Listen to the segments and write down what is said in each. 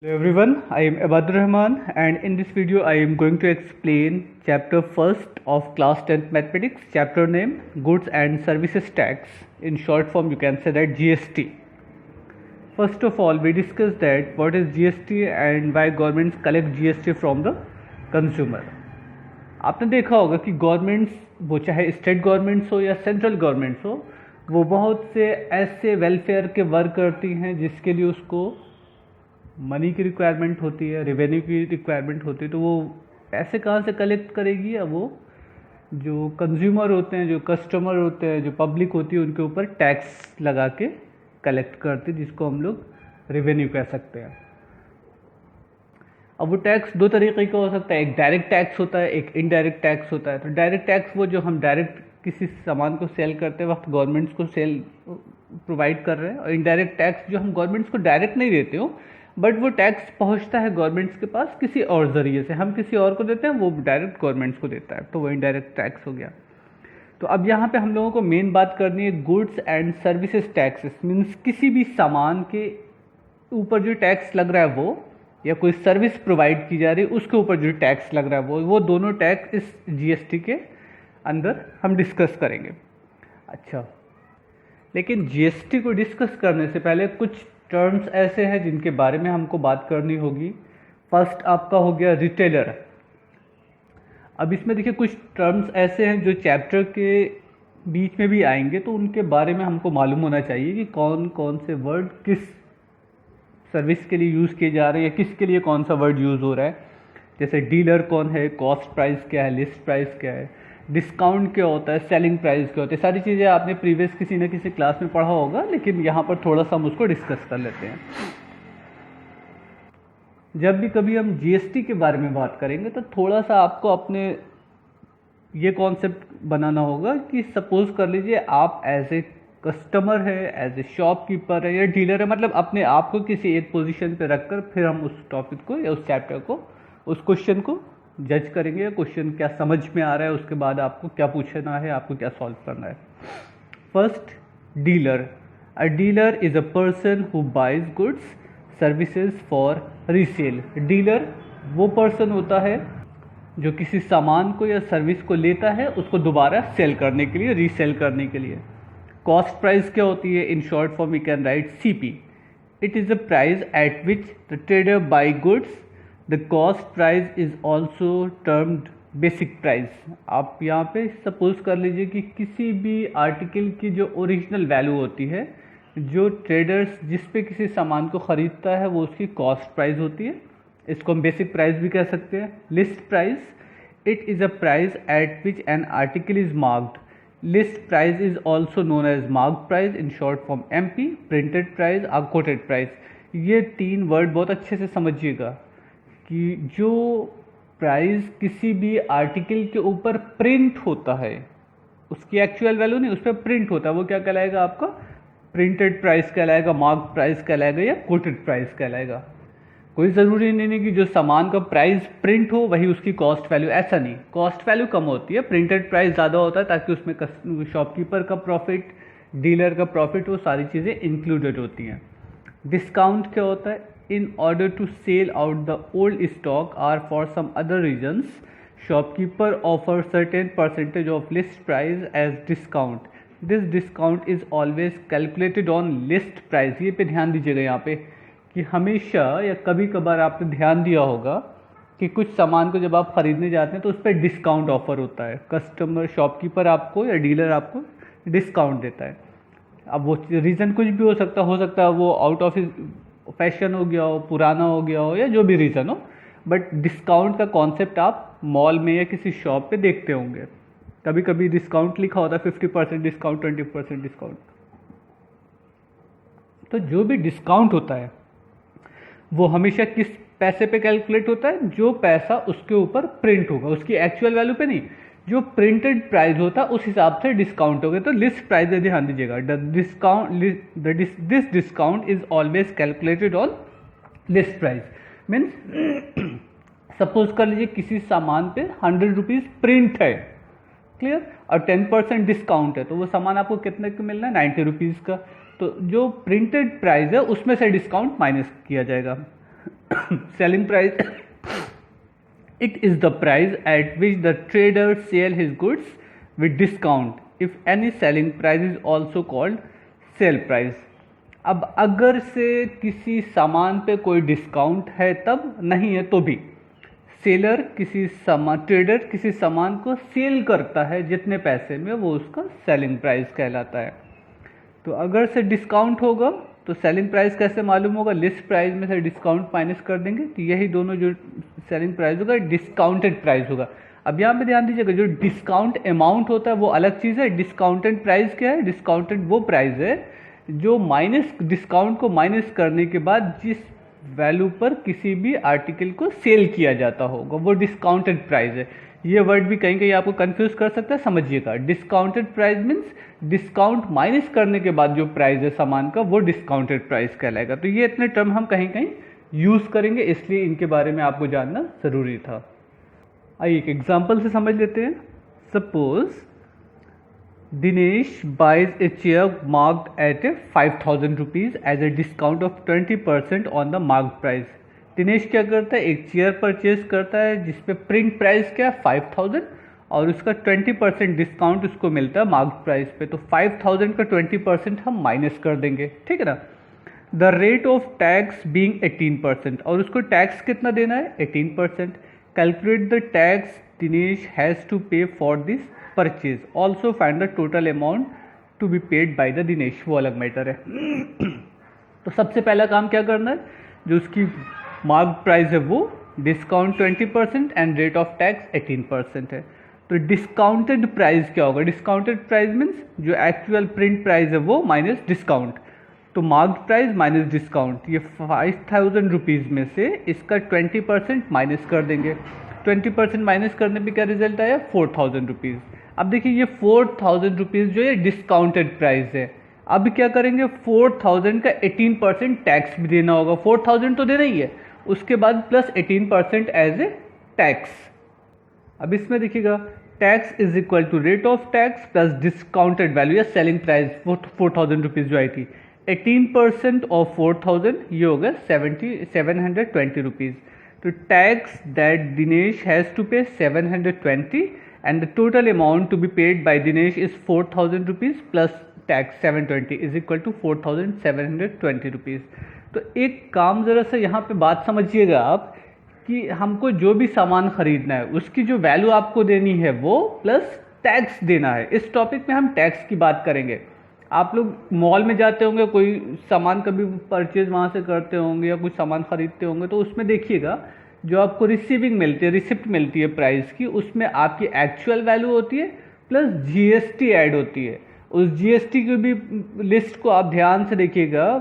Hello everyone, I am Abadur Rahman and in this video I am going to explain chapter 1st of class 10th mathematics, chapter name goods and services tax. In short form you can say that GST. First of all we discussed that what is GST and why governments collect GST from the consumer. आपने देखा होगा कि governments वो चाहे state governments हो या central governments हो वो बहुत से ऐसे वेलफेयर के वर्क करती हैं जिसके लिए उसको मनी की रिक्वायरमेंट होती है, रेवेन्यू की रिक्वायरमेंट होती है। तो वो पैसे कहाँ से कलेक्ट करेगी? या वो जो कंज्यूमर होते हैं, जो कस्टमर होते हैं, जो पब्लिक होती है उनके ऊपर टैक्स लगा के कलेक्ट करती है, जिसको हम लोग रेवेन्यू कह सकते हैं। अब वो टैक्स दो तरीके का हो सकता है, एक डायरेक्ट टैक्स होता है, एक इनडायरेक्ट टैक्स होता है। तो डायरेक्ट टैक्स वो जो हम डायरेक्ट किसी सामान को सेल करते वक्त गवर्नमेंट्स को सेल प्रोवाइड कर रहे हैं, और इनडायरेक्ट टैक्स जो हम गवर्नमेंट्स को डायरेक्ट नहीं देते हो बट वो टैक्स पहुंचता है गवर्नमेंट्स के पास किसी और ज़रिए से, हम किसी और को देते हैं, वो डायरेक्ट गवर्नमेंट्स को देता है, तो वो इनडायरेक्ट टैक्स हो गया। तो अब यहाँ पे हम लोगों को मेन बात करनी है goods and services taxes. Means किसी भी सामान के ऊपर जो टैक्स लग रहा है वो, या कोई सर्विस प्रोवाइड की जा रही है उसके ऊपर जो टैक्स लग रहा है वो दोनों टैक्स इस जीएसटी के अंदर हम डिस्कस करेंगे। अच्छा, लेकिन जीएसटी को डिस्कस करने से पहले कुछ टर्म्स ऐसे हैं जिनके बारे में हमको बात करनी होगी। फर्स्ट आपका हो गया रिटेलर। अब इसमें देखिए कुछ टर्म्स ऐसे हैं जो चैप्टर के बीच में भी आएंगे, तो उनके बारे में हमको मालूम होना चाहिए कि कौन कौन से वर्ड किस सर्विस के लिए यूज़ किए जा रहे हैं या किसके लिए कौन सा वर्ड यूज़ हो रहा है। जैसे डीलर कौन है, कॉस्ट प्राइस क्या है, लिस्ट प्राइस क्या है, डिस्काउंट क्या होता है, सेलिंग प्राइस क्या होता है। सारी चीज़ें आपने प्रीवियस किसी न किसी क्लास में पढ़ा होगा, लेकिन यहाँ पर थोड़ा सा हम उसको डिस्कस कर लेते हैं। जब भी कभी हम जीएसटी के बारे में बात करेंगे तो थोड़ा सा आपको अपने ये कॉन्सेप्ट बनाना होगा कि सपोज कर लीजिए आप एज ए कस्टमर है, एज ए शॉपकीपर है या डीलर है, मतलब अपने आप को किसी एक पोजीशन पे रखकर फिर हम उस टॉपिक को या उस चैप्टर को, उस क्वेश्चन को जज करेंगे। क्वेश्चन क्या समझ में आ रहा है, उसके बाद आपको क्या पूछना है, आपको क्या सॉल्व करना है। First, dealer. A dealer is a person who buys goods services for resale. Dealer वो पर्सन होता है जो किसी सामान को या सर्विस को लेता है उसको दोबारा सेल करने के लिए, रीसेल करने के लिए। कॉस्ट प्राइस क्या होती है? In short form we can write CP। It is a price at which the trader buy goods. The cost price is also termed basic price. आप यहाँ पे सपोज कर लीजिए कि किसी भी आर्टिकल की जो ओरिजिनल वैल्यू होती है, जो ट्रेडर्स जिस पे किसी सामान को ख़रीदता है वो उसकी कॉस्ट प्राइस होती है, इसको हम बेसिक प्राइस भी कह सकते हैं। List price, it is a price at which an article is marked. List price is also known as marked price, in short form MP। Printed price और कोटेड प्राइस। ये तीन वर्ड बहुत अच्छे से समझिएगा कि जो प्राइस किसी भी आर्टिकल के ऊपर प्रिंट होता है, उसकी एक्चुअल वैल्यू नहीं, उस पर प्रिंट होता है, वो क्या कहलाएगा? आपका प्रिंटेड प्राइस कहलाएगा, मार्क प्राइस कहलाएगा या कोटेड प्राइस कहलाएगा। कोई ज़रूरी नहीं है कि जो सामान का प्राइस प्रिंट हो वही उसकी कॉस्ट वैल्यू, ऐसा नहीं। कॉस्ट वैल्यू कम होती है, प्रिंटेड प्राइस ज़्यादा होता है ताकि उसमें शॉपकीपर का प्रॉफिट, डीलर का प्रॉफिट, वो सारी चीज़ें इंक्लूडेड होती हैं। डिस्काउंट क्या होता है? In order to sell out the old stock or for some other reasons, shopkeeper offers certain percentage of list price as discount. This discount is always calculated on list price. ये पे ध्यान दीजिएगा यहाँ पे कि हमेशा या कभी कभार आपने ध्यान दिया होगा कि कुछ सामान को जब आप ख़रीदने जाते हैं तो उस पर डिस्काउंट ऑफर होता है। कस्टमर, शॉपकीपर आपको या डीलर आपको डिस्काउंट देता है। अब वो रीज़न कुछ भी हो सकता है वो आउट ऑफ फैशन हो गया हो, पुराना हो गया हो, या जो भी रीज़न हो, बट डिस्काउंट का कॉन्सेप्ट आप मॉल में या किसी शॉप पे देखते होंगे। कभी कभी डिस्काउंट लिखा होता है 50% डिस्काउंट, 20% डिस्काउंट। तो जो भी डिस्काउंट होता है वो हमेशा किस पैसे पे कैलकुलेट होता है? जो पैसा उसके ऊपर प्रिंट होगा, उसकी एक्चुअल वैल्यू पे नहीं। जो प्रिंटेड प्राइस होता है उस हिसाब से डिस्काउंट हो गया। तो लिस्ट प्राइस पे ध्यान दीजिएगा। This discount is always calculated on list price. Means suppose कर लीजिए किसी सामान पे 100 रुपीज़ प्रिंट है, क्लियर, और 10% डिस्काउंट है, तो वो सामान आपको कितने का मिलना है? 90 रुपीज़ का। तो जो प्रिंटेड प्राइस है उसमें से डिस्काउंट माइनस किया जाएगा। Selling price, it is the price at which the trader sell his goods with discount. If any selling price is also called sale price. अब अगर से किसी सामान पे कोई डिस्काउंट है तब, नहीं है तो भी, सेलर किसी सामान, ट्रेडर किसी सामान को सेल करता है जितने पैसे में, वो उसका सेलिंग प्राइस कहलाता है। तो अगर से डिस्काउंट होगा तो सेलिंग प्राइस कैसे मालूम होगा? लिस्ट प्राइस में से डिस्काउंट माइनस कर देंगे, तो यही दोनों जो सेलिंग प्राइस होगा डिस्काउंटेड प्राइस होगा। अब यहाँ पे ध्यान दीजिएगा, जो डिस्काउंट अमाउंट होता है वो अलग चीज़ है, डिस्काउंटेड प्राइस क्या है? डिस्काउंटेड वो प्राइस है जो माइनस, डिस्काउंट को माइनस करने के बाद जिस वैल्यू पर किसी भी आर्टिकल को सेल किया जाता होगा, वो डिस्काउंटेड प्राइस है। ये वर्ड भी कहीं कहीं आपको कंफ्यूज कर सकता है, समझिएगा। Discounted price means discount minus करने के बाद जो प्राइस है सामान का, वो डिस्काउंटेड प्राइस कहलाएगा। तो ये इतने टर्म हम कहीं कहीं यूज़ करेंगे, इसलिए इनके बारे में आपको जानना ज़रूरी था। आइए एक एग्जाम्पल से समझ लेते हैं। Suppose Dinesh buys a chair marked at 5,000 rupees as a discount of 20% on the marked price. Dinesh क्या करता है? एक चेयर परचेज करता है जिसपे प्रिंट प्राइस क्या है? 5,000, और उसका 20% डिस्काउंट उसको मिलता है मार्क्ड प्राइस पे। तो 5,000 का 20% हम माइनस कर देंगे, ठीक है ना। The rate of tax being 18%, और उसको टैक्स कितना देना है? 18%। Calculate the tax Dinesh has to pay for this purchase, also find the total amount to be paid by the Dinesh, वो अलग मैटर है। तो सबसे पहला काम क्या करना है? जो उसकी मार्क प्राइस है वो discount 20% and rate of tax 18% है। तो डिस्काउंटेड प्राइस क्या होगा? डिस्काउंटेड प्राइस मीन्स जो एक्चुअल प्रिंट प्राइस है वो माइनस डिस्काउंट। तो मार्क्ड प्राइस माइनस डिस्काउंट, ये 5,000 रुपीज़ में से इसका 20% माइनस कर देंगे। 20% माइनस करने पे क्या रिजल्ट आया? 4,000 रुपीज़। अब देखिए ये 4,000 रुपीज़ जो है डिस्काउंटेड प्राइस है। अब क्या करेंगे? 4,000 का 18% टैक्स भी देना होगा। 4,000 तो देना ही है, उसके बाद प्लस 18% एज ए टैक्स। अब इसमें देखिएगा, tax is equal to rate of tax plus discounted value या सेलिंग प्राइस 4,000 रुपीज़ जो आई थी। 18% ऑफ 4,000 ये होगा 720 रुपीज़। तो tax that Dinesh has to pay 720 and the total amount to be paid by Dinesh is 4,000 rupees plus tax 720 is equal to 4,720 rupees. तो एक काम ज़रा सा यहाँ पे बात समझिएगा आप, कि हमको जो भी सामान खरीदना है उसकी जो वैल्यू आपको देनी है वो प्लस टैक्स देना है। इस टॉपिक में हम टैक्स की बात करेंगे। आप लोग मॉल में जाते होंगे, कोई सामान कभी परचेज वहाँ से करते होंगे या कुछ सामान खरीदते होंगे, तो उसमें देखिएगा जो आपको रिसीविंग मिलती है, रिसिप्ट मिलती है प्राइस की, उसमें आपकी एक्चुअल वैल्यू होती है प्लस जीएसटी ऐड होती है। उस जीएसटी की भी लिस्ट को आप ध्यान से देखिएगा,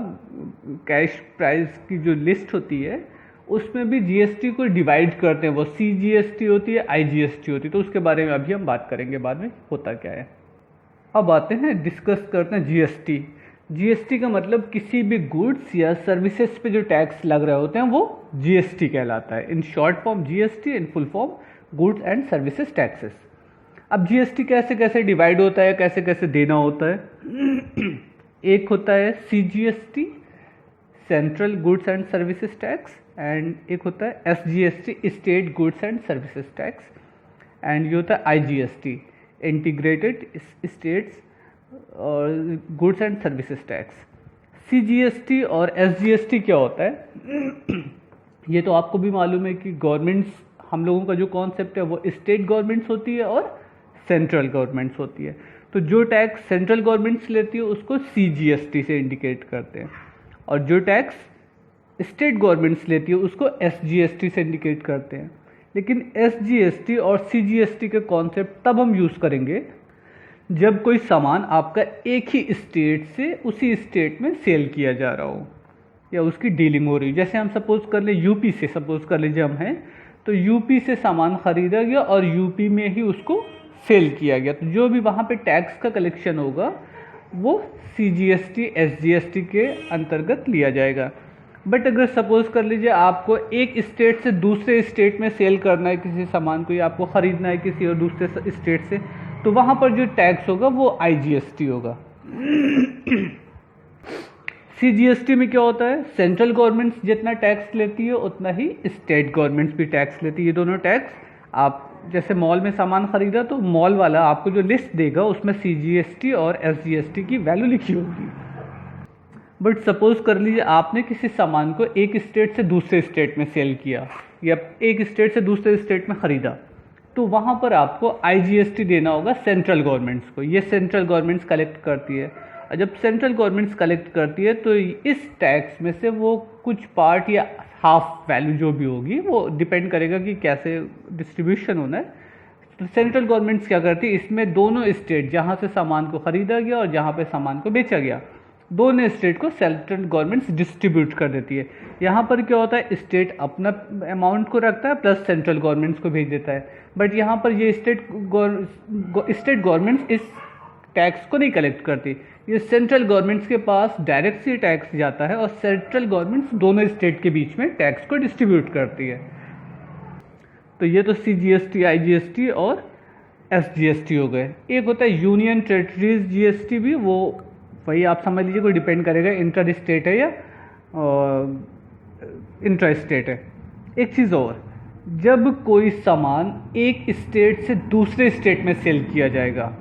कैश प्राइस की जो लिस्ट होती है उसमें भी जीएसटी को डिवाइड करते हैं, वो सीजीएसटी होती है, आईजीएसटी होती है। तो उसके बारे में अभी हम बात करेंगे बाद में होता क्या है। अब आते हैं, डिस्कस करते हैं जीएसटी। जीएसटी का मतलब किसी भी गुड्स या सर्विसेज पे जो टैक्स लग रहे होते हैं वो जीएसटी कहलाता है। In short form GST, in full form goods and services taxes. अब जीएसटी कैसे कैसे डिवाइड होता है, कैसे कैसे देना होता है। एक होता है CGST, central goods and services tax, and एक होता है SGST, state goods and services tax, and ये होता है आईजीएसटी, इंटीग्रेटेड स्टेट्स और goods and services tax. CGST और एसजीएसटी क्या होता है? ये तो आपको भी मालूम है कि गवर्नमेंट्स, हम लोगों का जो कॉन्सेप्ट है वो स्टेट गवर्नमेंट्स होती है और सेंट्रल गवर्नमेंट्स होती है। तो जो टैक्स सेंट्रल गवर्नमेंट्स लेती है उसको सीजीएसटी से इंडिकेट करते हैं, और जो टैक्स स्टेट गवर्नमेंट्स लेती है उसको एसजीएसटी से इंडिकेट करते हैं। लेकिन एसजीएसटी और सीजीएसटी के कॉन्सेप्ट तब हम यूज़ करेंगे जब कोई सामान आपका एक ही स्टेट से उसी स्टेट में सेल किया जा रहा हो या उसकी डीलिंग हो रही हो। जैसे हम सपोज कर ले यूपी से, सपोज कर लीजिए हम हैं, तो यूपी से सामान खरीदा गया और यूपी में ही उसको सेल किया गया, तो जो भी वहाँ पे टैक्स का कलेक्शन होगा वो सीजीएसटी एसजीएसटी के अंतर्गत लिया जाएगा। बट अगर सपोज कर लीजिए आपको एक स्टेट से दूसरे स्टेट में सेल करना है किसी सामान को, या आपको ख़रीदना है किसी और दूसरे स्टेट से, तो वहाँ पर जो टैक्स होगा वो आईजीएसटी होगा। CGST में क्या होता है, सेंट्रल गवर्नमेंट जितना टैक्स लेती है उतना ही स्टेट गवर्नमेंट्स भी टैक्स लेती है। ये दोनों टैक्स, आप जैसे मॉल में सामान खरीदा तो मॉल वाला आपको जो लिस्ट देगा उसमें CGST और SGST की वैल्यू लिखी होगी। बट सपोज कर लीजिए आपने किसी सामान को एक स्टेट से दूसरे स्टेट में सेल किया या एक स्टेट से दूसरे स्टेट में ख़रीदा, तो वहाँ पर आपको IGST देना होगा सेंट्रल गवर्नमेंट्स को। ये सेंट्रल गवर्नमेंट्स कलेक्ट करती है, और जब सेंट्रल गवर्नमेंट्स कलेक्ट करती है तो इस टैक्स में से वो कुछ पार्ट या हाफ वैल्यू जो भी होगी, वो डिपेंड करेगा कि कैसे डिस्ट्रीब्यूशन होना है। तो सेंट्रल गवर्नमेंट्स क्या करती है, इसमें दोनों स्टेट जहाँ से सामान को ख़रीदा गया और जहाँ पे सामान को बेचा गया, दोनों स्टेट को सेंट्रल गवर्नमेंट्स डिस्ट्रीब्यूट कर देती है। यहाँ पर क्या होता है, स्टेट अपना अमाउंट को रखता है प्लस सेंट्रल गवर्नमेंट्स को भेज देता है। बट यहाँ पर ये स्टेट गवर्नमेंट्स इस टैक्स को नहीं कलेक्ट करती, ये सेंट्रल गवर्नमेंट्स के पास डायरेक्ट से टैक्स जाता है और सेंट्रल गवर्नमेंट्स दोनों स्टेट के बीच में टैक्स को डिस्ट्रीब्यूट करती है। तो ये तो CGST, IGST और SGST हो गए। एक होता है यूनियन टेरिटरीज GST भी, वो वही आप समझ लीजिए, कोई डिपेंड करेगा इंटर स्टेट है या इंट्रा स्टेट है। एक चीज़ और, जब कोई सामान एक स्टेट से दूसरे स्टेट में सेल किया जाएगा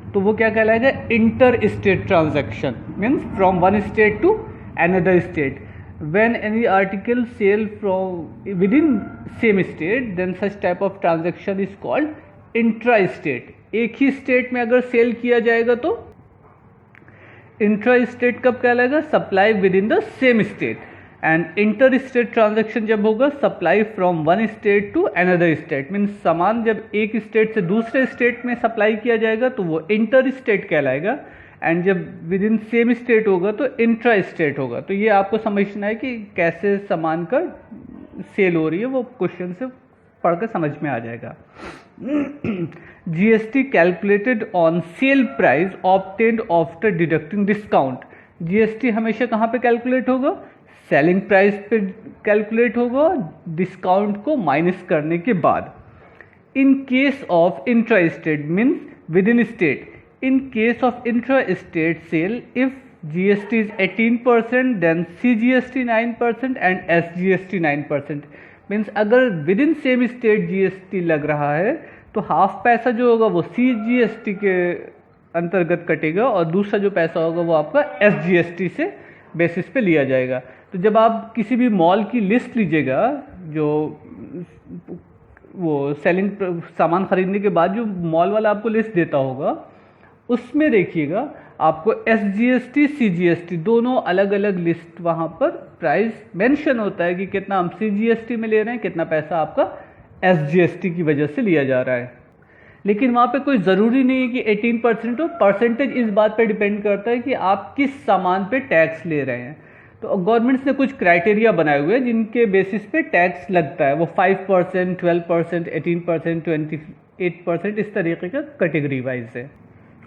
तो वो क्या कहलाएगा, inter state transaction, means from one state to another state. When any article sell from with in same state then such type of transaction is called intra state. एक ही स्टेट में अगर सेल किया जाएगा तो इंट्रा स्टेट कब कहलाएगा, supply with in the same state. And inter state transaction जब होगा, supply from one state to another state, means सामान जब एक स्टेट से दूसरे स्टेट में सप्लाई किया जाएगा तो वो इंटर स्टेट कहलाएगा, एंड जब विद इन सेम स्टेट होगा तो इंट्रा स्टेट होगा। तो ये आपको समझना है कि कैसे सामान का सेल हो रही है, वो क्वेश्चन से पढ़कर समझ में आ जाएगा। GST calculated on sale price obtained after deducting discount. GST हमेशा कहाँ पे कैलकुलेट होगा, सेलिंग प्राइस पे कैलकुलेट होगा डिस्काउंट को माइनस करने के बाद। In case of intra state means within state, in case of intra state sale if GST is 18% then CGST 9% and SGST 9%। Means अगर with in same state GST लग रहा है तो हाफ पैसा जो होगा वो CGST के अंतर्गत कटेगा और दूसरा जो पैसा होगा वो आपका SGST से बेसिस पे लिया जाएगा। तो जब आप किसी भी मॉल की लिस्ट लीजिएगा, जो वो सेलिंग सामान खरीदने के बाद जो मॉल वाला आपको लिस्ट देता होगा, उसमें देखिएगा आपको SGST CGST दोनों अलग अलग लिस्ट वहाँ पर प्राइस मेंशन होता है कि कितना हम CGST में ले रहे हैं, कितना पैसा आपका SGST की वजह से लिया जा रहा है। लेकिन वहाँ पे कोई ज़रूरी नहीं है कि 18% हो, परसेंटेज इस बात पे डिपेंड करता है कि आप किस सामान पे टैक्स ले रहे हैं। तो गवर्नमेंट्स ने कुछ क्राइटेरिया बनाए हुए हैं जिनके बेसिस पे टैक्स लगता है, वो 5%, 12%, 18%, 28% इस तरीके का कैटेगरी वाइज है।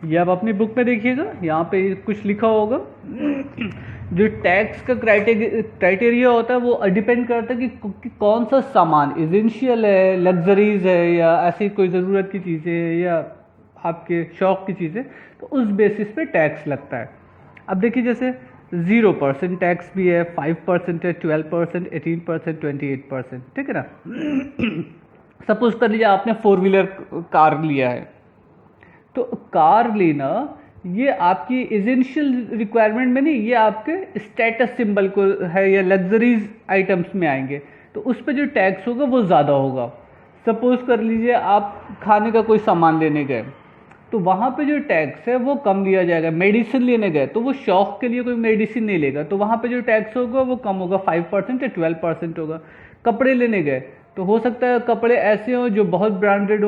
ये आप अपनी बुक में देखिएगा, यहाँ पे कुछ लिखा होगा। जो टैक्स का क्राइटेरिया होता है वो डिपेंड करता है कि कौन सा सामान इसेंशियल है, लग्जरीज है, या ऐसी कोई ज़रूरत की चीज़ें है या आपके शौक़ की चीज़ें, तो उस बेसिस पे टैक्स लगता है। अब देखिए जैसे 0% टैक्स भी है, 5% है, 12%, 18%, 28%, ठीक है ना। सपोज कर लीजिए आपने 4 व्हीलर कार लिया है, तो कार लेना ये आपकी एसेंशियल रिक्वायरमेंट में नहीं, ये आपके स्टेटस सिंबल को है या लग्जरीज आइटम्स में आएंगे, तो उस पर जो टैक्स होगा वो ज़्यादा होगा। सपोज कर लीजिए आप खाने का कोई सामान लेने गए तो वहाँ पे जो टैक्स है वो कम लिया जाएगा। मेडिसिन लेने गए तो वो शौक के लिए कोई मेडिसिन नहीं लेगा, तो वहाँ पे जो टैक्स होगा वो कम होगा, 5% या 12% होगा। कपड़े लेने गए तो हो सकता है कपड़े ऐसे हो जो बहुत ब्रांडेड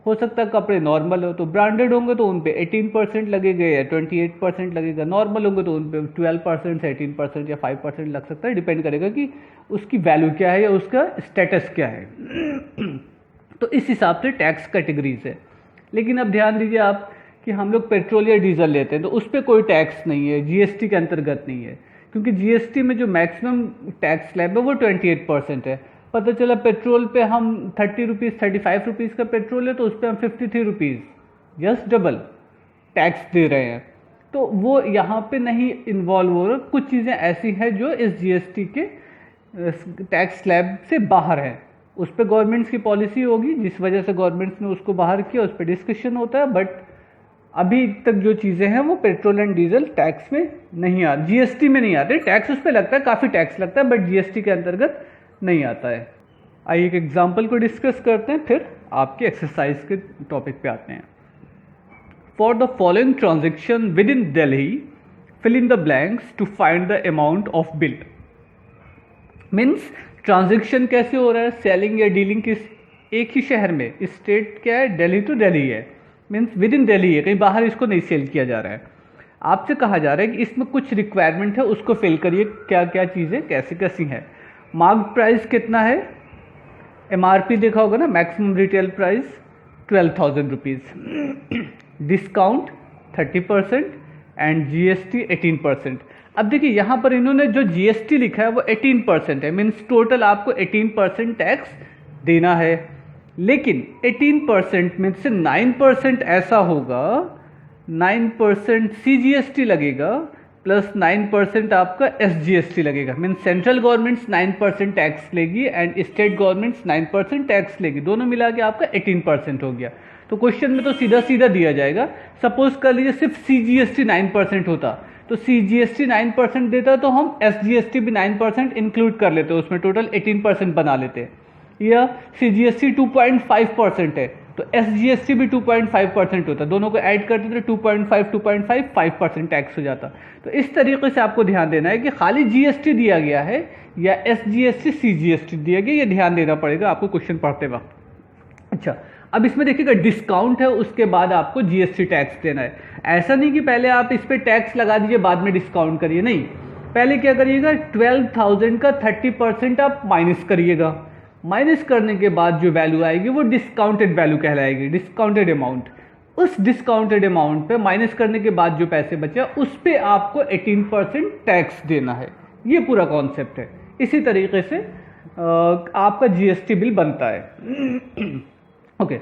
हो सकता है कपड़े नॉर्मल हो, तो ब्रांडेड होंगे तो उन पे 18% लगेगा या 28% लगेगा, नॉर्मल होंगे तो उन पे 12% से 18% या 5% लग सकता है, डिपेंड करेगा कि उसकी वैल्यू क्या है या उसका स्टेटस क्या है। तो इस हिसाब से टैक्स कैटेगरीज है। लेकिन अब ध्यान दीजिए आप कि हम लोग पेट्रोल या डीजल लेते हैं तो उस पर कोई टैक्स नहीं है, GST के अंतर्गत नहीं है, क्योंकि GST में जो मैक्सिमम टैक्स स्लैब है वो 28% है। पता चला पेट्रोल पे हम 30 रुपीज़ 35 रुपीज़ का पेट्रोल है तो उस पर हम 53 रुपीज़ जस्ट डबल टैक्स दे रहे हैं। तो वो यहाँ पे नहीं इन्वॉल्व हो रहा। कुछ चीज़ें ऐसी हैं जो इस जीएसटी के टैक्स स्लैब से बाहर है, उस पर गवर्नमेंट्स की पॉलिसी होगी, जिस वजह से गवर्नमेंट्स ने उसको बाहर किया, उस पर डिस्कशन होता है। बट अभी तक जो चीज़ें हैं वो पेट्रोल एंड डीजल टैक्स में नहीं आती, जीएसटी में नहीं आते। टैक्स उस पर लगता है, काफ़ी टैक्स लगता है, बट जीएसटी के अंतर्गत नहीं आता है। आइए एक एग्जाम्पल को डिस्कस करते हैं, फिर आपके एक्सरसाइज के टॉपिक पे आते हैं। For the following transaction with in Delhi fill in the blanks to find the amount of bill. Means transaction कैसे हो रहा है, सेलिंग या डीलिंग किस एक ही शहर में, स्टेट क्या है, दिल्ली टू दिल्ली है, मीन्स विद इन दिल्ली है, कहीं बाहर इसको नहीं सेल किया जा रहा है। आपसे कहा जा रहा है कि इसमें कुछ रिक्वायरमेंट है, उसको फिल करिए, क्या क्या चीज़ें कैसी कैसी हैं। मार्क प्राइस कितना है, एमआरपी देखा होगा ना, maximum retail price 12,000 rupees, discount 30% and GST 18%। अब देखिए यहाँ पर इन्होंने जो जीएसटी लिखा है वो 18% है, मीन्स टोटल आपको 18% टैक्स देना है। लेकिन 18% में से 9% ऐसा होगा, 9% सीजीएसटी लगेगा प्लस 9% आपका एसजीएसटी लगेगा। मीन सेंट्रल गवर्नमेंट्स 9% टैक्स लेगी एंड स्टेट गवर्नमेंट्स 9% टैक्स लेगी, दोनों मिला के आपका 18% हो गया। तो क्वेश्चन में तो सीधा सीधा दिया जाएगा। सपोज कर लीजिए सिर्फ सीजीएसटी 9% होता, तो सीजीएसटी 9% देता तो हम एसजीएसटी भी 9% इंक्लूड कर लेते, उसमें टोटल 18% बना लेते। या सीजीएसटी 2.5% है तो एसजीएसटी भी 2.5% होता, दोनों को ऐड करते तो 2.5 5% टैक्स हो जाता। तो इस तरीके से आपको ध्यान देना है कि खाली जीएसटी दिया गया है या एसजीएसटी सीजीएसटी दिया गया, ये ध्यान देना पड़ेगा आपको क्वेश्चन पढ़ते वक्त। अच्छा, अब इसमें देखिएगा डिस्काउंट है, उसके बाद आपको जीएसटी टैक्स देना है। ऐसा नहीं कि पहले आप इस पर टैक्स लगा दीजिए बाद में डिस्काउंट करिए, नहीं, पहले क्या करिएगा 12,000 का 30% आप माइनस करिएगा। माइनस करने के बाद जो वैल्यू आएगी वो डिस्काउंटेड वैल्यू कहलाएगी, डिस्काउंटेड अमाउंट। उस डिस्काउंटेड अमाउंट पे माइनस करने के बाद जो पैसे बचे उस पे आपको 18% टैक्स देना है। ये पूरा कॉन्सेप्ट है। इसी तरीके से आपका जीएसटी बिल बनता है। ओके,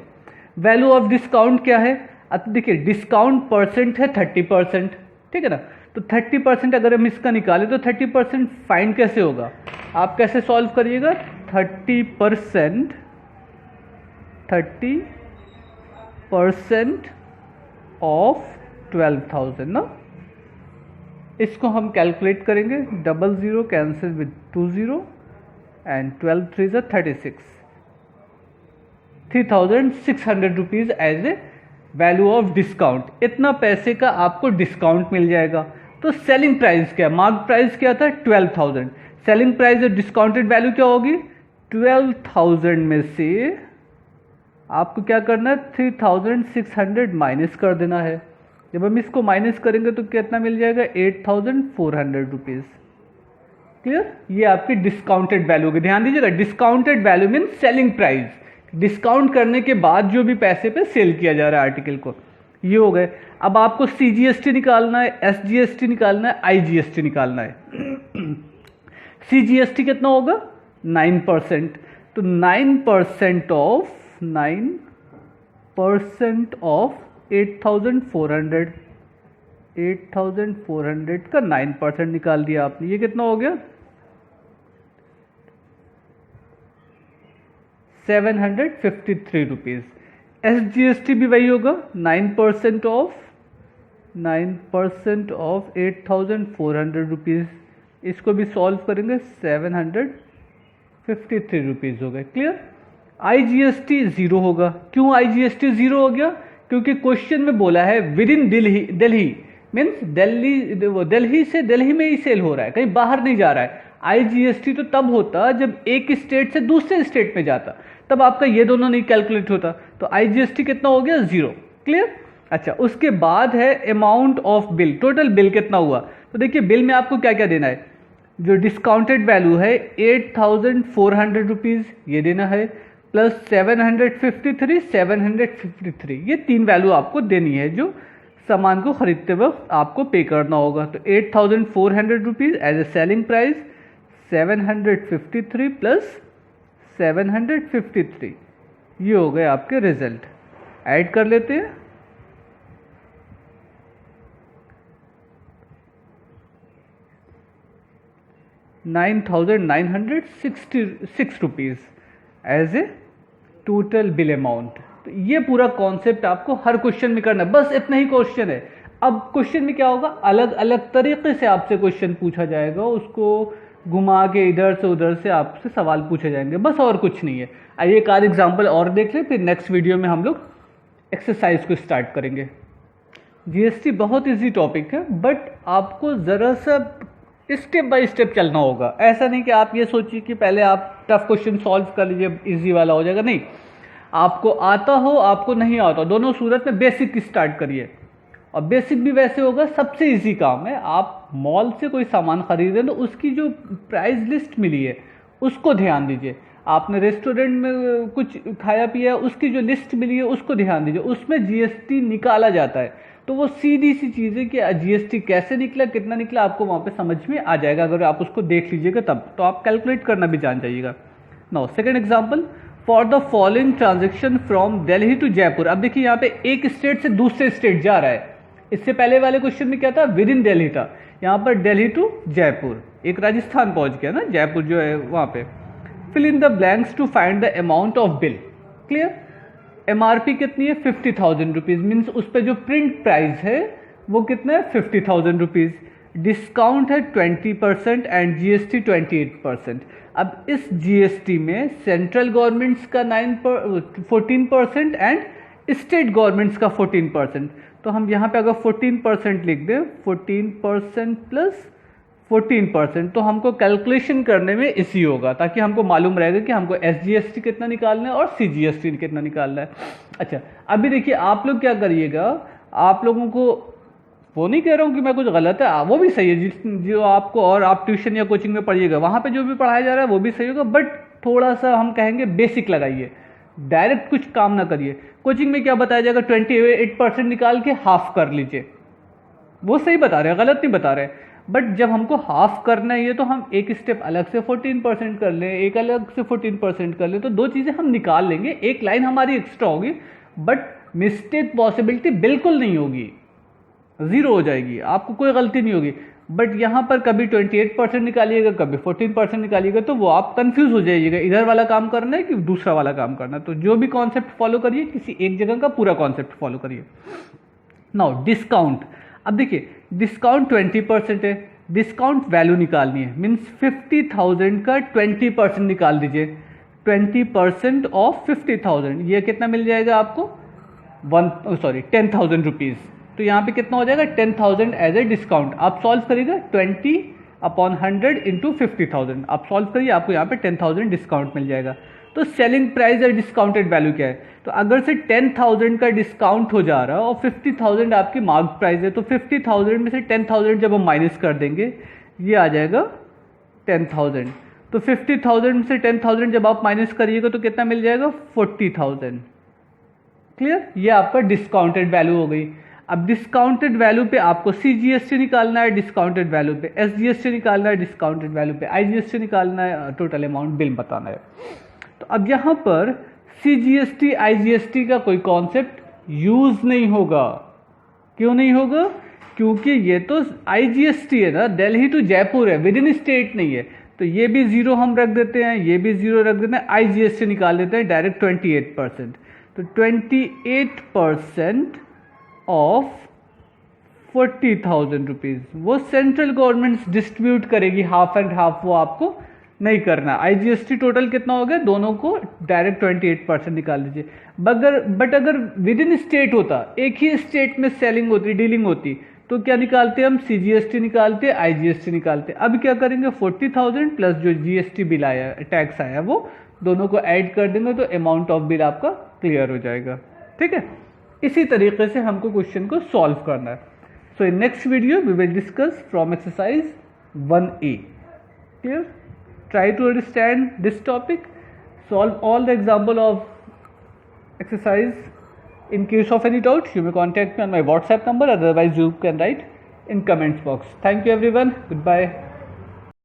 वैल्यू ऑफ डिस्काउंट क्या है, अब देखिए डिस्काउंट परसेंट है 30%, ठीक है ना। तो 30% अगर हम इसका निकालें तो 30% फाइंड कैसे होगा, आप कैसे सॉल्व करिएगा, 30% ऑफ 12,000 ना, इसको हम कैलकुलेट करेंगे, 00 cancel with 20 and 12 3 36, 3,600 rupees as a value of discount. इतना पैसे का आपको डिस्काउंट मिल जाएगा। तो सेलिंग प्राइस क्या, मार्क प्राइस क्या था 12,000, सेलिंग प्राइस और डिस्काउंटेड वैल्यू क्या होगी, 12,000 में से आपको क्या करना है 3,600 माइनस कर देना है। जब हम इसको माइनस करेंगे तो कितना मिल जाएगा 8,400 रुपीज़। क्लियर, ये आपकी डिस्काउंटेड वैल्यू होगी। ध्यान दीजिएगा, discounted value mean selling price, discount करने के बाद जो भी पैसे पे सेल किया जा रहा है आर्टिकल को, ये हो गए। अब आपको सीजीएसटी निकालना है, एसजीएसटी निकालना है, आईजीएसटी निकालना है। सीजीएसटी कितना होगा 9%, तो 9% ऑफ 8,400, 8,400 का 9% निकाल दिया आपने, ये कितना हो गया 753 रुपीज़। एसजीएसटी भी वही होगा 9% ऑफ 8,400 रुपीज़, इसको भी सॉल्व करेंगे 753 रुपीज़ हो गए। क्लियर, आईजीएसटी जीरो होगा। क्यों आईजीएसटी जीरो हो गया, क्योंकि क्वेश्चन में बोला है with in Delhi means Delhi से दिल्ली में ही सेल हो रहा है, कहीं बाहर नहीं जा रहा है। आईजीएसटी तो तब होता जब एक स्टेट से दूसरे स्टेट में जाता, तब आपका ये दोनों नहीं कैलकुलेट होता। तो आईजीएसटी कितना हो गया 0। क्लियर, अच्छा, उसके बाद है amount of bill, total bill कितना हुआ। तो देखिए बिल में आपको क्या क्या देना है, जो डिस्काउंटेड वैल्यू है 8,400 रुपीज़ ये देना है, प्लस 753, ये 3 वैल्यू आपको देनी है जो सामान को खरीदते वक्त आपको पे करना होगा। तो 8,400 rupees as a selling price, 753 plus 753, ये हो गए आपके रिजल्ट। ऐड कर लेते हैं, 9,966 rupees as a total bill amount. तो ये पूरा कॉन्सेप्ट आपको हर क्वेश्चन में करना है, बस इतना ही क्वेश्चन है। अब क्वेश्चन में क्या होगा, अलग अलग तरीके से आपसे क्वेश्चन पूछा जाएगा, उसको घुमा के इधर से उधर से आपसे सवाल पूछे जाएंगे, बस और कुछ नहीं है। आइए एक आध एग्जाम्पल और देख लें, फिर नेक्स्ट वीडियो में हम लोग एक्सरसाइज को स्टार्ट करेंगे। जीएसटी बहुत इजी टॉपिक है, बट आपको ज़रा सा स्टेप बाय स्टेप चलना होगा। ऐसा नहीं कि आप ये सोचिए कि पहले आप टफ क्वेश्चन सॉल्व कर लीजिए इजी वाला हो जाएगा, नहीं। आपको आता हो आपको नहीं आता, दोनों सूरत में बेसिक स्टार्ट करिए। और बेसिक भी वैसे होगा, सबसे इजी काम है, आप मॉल से कोई सामान खरीदें तो उसकी जो प्राइस लिस्ट मिली है उसको ध्यान दीजिए। आपने रेस्टोरेंट में कुछ खाया पिया, उसकी जो लिस्ट मिली है उसको ध्यान दीजिए, उसमें जीएसटी निकाला जाता है। तो वो सीधी सी चीज़ है कि जीएसटी कैसे निकला, कितना निकला, आपको वहाँ पे समझ में आ जाएगा। अगर आप उसको देख लीजिएगा तब तो आप कैलकुलेट करना भी जान जाइएगा। Now second example, for the following transaction from Delhi to Jaipur. अब देखिए यहाँ पे एक स्टेट से दूसरे स्टेट जा रहा है। इससे पहले वाले क्वेश्चन में क्या था, विद इन दिल्ली था, यहाँ पर दिल्ली टू जयपुर, एक राजस्थान पहुँच गया ना, जयपुर जो है वहाँ पे। Fill in the blanks to find the amount of bill. Clear. MRP कितनी है, 50,000 रुपीज़, मीन्स उस पर जो प्रिंट प्राइस है वो कितना है, 50,000 रुपीज़। डिस्काउंट है 20% एंड जीएसटी 28%। अब इस जीएसटी में सेंट्रल गवर्नमेंट्स का 14% एंड स्टेट गवर्नमेंट्स का 14%। तो हम यहाँ पे अगर 14% लिख दें, 14% प्लस 14%, तो हमको कैलकुलेशन करने में इजी होगा, ताकि हमको मालूम रहेगा कि हमको एसजीएसटी कितना निकालना है और सीजीएसटी कितना निकालना है। अच्छा, अभी देखिए आप लोग क्या करिएगा, आप लोगों को वो नहीं कह रहा हूँ कि मैं कुछ गलत है, वो भी सही है, जो आपको और आप ट्यूशन या कोचिंग में पढ़िएगा वहाँ पे जो भी पढ़ाया जा रहा है वो भी सही होगा, बट थोड़ा सा हम कहेंगे बेसिक लगाइए, डायरेक्ट कुछ काम ना करिए। कोचिंग में क्या बताया जाएगा, 28% निकाल के हाफ कर लीजिए, वो सही बता रहे हैं, गलत नहीं बता रहे। बट जब हमको हाफ करना है ये, तो हम एक स्टेप अलग से 14% कर लें, एक अलग से 14% कर लें, तो दो चीज़ें हम निकाल लेंगे, एक लाइन हमारी एक्स्ट्रा होगी, बट मिस्टेक पॉसिबिलिटी बिल्कुल नहीं होगी, ज़ीरो हो जाएगी, आपको कोई गलती नहीं होगी। बट यहाँ पर कभी 28% निकालिएगा, कभी 14% निकालिएगा, तो वो आप कंफ्यूज हो जाइएगा, इधर वाला काम करना है कि दूसरा वाला काम करना है। तो जो भी कॉन्सेप्ट फॉलो करिए, किसी एक जगह का पूरा कॉन्सेप्ट फॉलो करिए। Now discount. अब देखिए डिस्काउंट 20% है, डिस्काउंट वैल्यू निकालनी है, मीन्स 50,000 का 20% निकाल दीजिए। 20% ऑफ 50,000, ये कितना मिल जाएगा आपको, 10,000 रुपीज़। तो यहाँ पे कितना हो जाएगा, 10,000 एज ए डिस्काउंट। आप सॉल्व करिएगा 20/100 इंटू 50,000, आप सॉल्व करिए, आपको यहाँ पे 10,000 डिस्काउंट मिल जाएगा। तो सेलिंग प्राइस और डिस्काउंटेड वैल्यू क्या है, तो अगर से 10,000 का डिस्काउंट हो जा रहा है और 50,000 आपकी मार्क प्राइस है, तो 50,000 में से 10,000 जब हम माइनस कर देंगे, ये आ जाएगा 10,000। तो 50,000 में से 10,000 जब आप माइनस करिएगा तो कितना मिल जाएगा, 40,000। क्लियर, ये आपका डिस्काउंटेड वैल्यू हो गई। अब डिस्काउंटेड वैल्यू पे आपको सीजीएसटी निकालना है, डिस्काउंटेड वैल्यू पे एसजीएसटी निकालना है, डिस्काउंटेड वैल्यू पे आईजीएसटी निकालना है, टोटल अमाउंट बिल बताना है। तो अब यहाँ पर सीजीएसटी आईजीएसटी का कोई कॉन्सेप्ट यूज नहीं होगा। क्यों नहीं होगा, क्योंकि ये तो आईजीएसटी है ना, दिल्ली टू जयपुर है, विद इन स्टेट नहीं है। तो ये भी जीरो हम रख देते हैं, ये भी जीरो रख देते हैं, आईजीएसटी निकाल देते हैं डायरेक्ट 28%। तो 28% ऑफ 40,000 रुपीज़ वो सेंट्रल गवर्नमेंट डिस्ट्रीब्यूट करेगी, हाफ एंड हाफ, वो आपको नहीं करना। आईजीएसटी टोटल कितना हो गया, दोनों को डायरेक्ट 28% निकाल दीजिए। बट अगर विद इन स्टेट होता, एक ही स्टेट में सेलिंग होती, डीलिंग होती, तो क्या निकालते हम, सीजीएसटी निकालते, आईजीएसटी निकालते। अब क्या करेंगे, 40,000 प्लस जो जीएसटी बिल आया, टैक्स आया, वो दोनों को ऐड कर देंगे, तो अमाउंट ऑफ बिल आपका क्लियर हो जाएगा। ठीक है, इसी तरीके से हमको क्वेश्चन को सॉल्व करना है। So in next video we will discuss from exercise 1A। Clear, try to understand this topic, solve all the example of exercise. In case of any doubt, you may contact me on my WhatsApp number, otherwise you can write in comments box. Thank you everyone, goodbye.